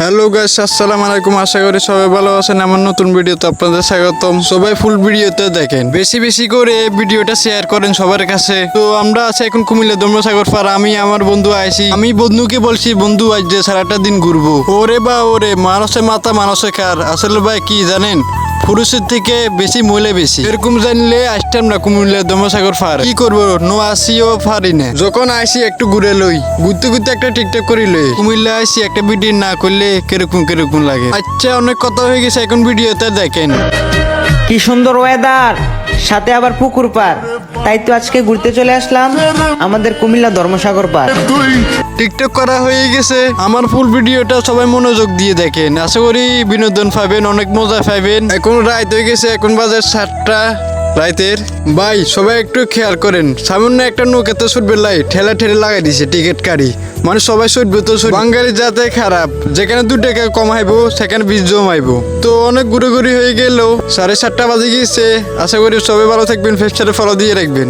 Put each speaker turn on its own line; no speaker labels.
Hello guys, আসসালামু আলাইকুম। আশা করি সবাই ভালো আছেন। আমার নতুন ভিডিওতে আপনাদের স্বাগতম। সবাই ফুল ভিডিওতে দেখেন, বেশি বেশি করে ভিডিওটা শেয়ার করেন সবার কাছে। তো আমরা আছি এখন কুমিল্লা ধর্মসাগর পার। আমি আমার বন্ধু আইছি। আমি বন্ধুকে বলছি, বন্ধু আজ যে সারাটা দিন ঘুরবো। ওরে বা ওরে, মানুষের মাথা মানুষের কার। আসলে ভাই কি জানেন, পুরুষের থেকে বেশি মহিলা বেশি। এরকম জানলে আসতাম না কুমিল্লা ধর্মসাগর পার। কি করবো, নো আসিও পারি না। যখন আইসি একটু ঘুরে লই, ঘুরতে ঘুরতে একটা টিকটক করি লই। কুমিল্লা আইসি একটা ভিডিও না করলে কিরকম কিরকম লাগে। আচ্ছা, অনেক কথা হয়ে গেছে, এখন ভিডিওতে দেখেন।
কি সুন্দর ওয়েদার, সাথে আবার পুকুর পার। তাই তো আজকে ঘুরতে চলে আসলাম আমাদের কুমিল্লা ধর্মসাগর পার।
টিকটক করা হয়ে গেছে। আমার ফুল ভিডিওটা সবাই মনোযোগ দিয়ে দেখেন। আশা করি বিনোদন পাবেন, অনেক মজা পাবেন। এখন রাত হয়ে গেছে, এখন বাজে 7টা রাতের। ভাই সবাই একটু খেয়াল করেন, সামান্য একটা নৌকাতে ছুটবে লাই ঠেলা ঠেলে লাগাই দিছে টিকিট কারি। মানে সবাই ছুটবে তো বাঙালি যাতে খারাপ, যেখানে 2 টাকা কমাইবো সেখানে 20 জমাইবো। তো অনেক ঘুরে হয়ে গেল, 7:30 বাজে গিয়েছে। আশা করি সবাই ভালো থাকবেন, ফেসটারে ফলো দিয়ে রাখবেন।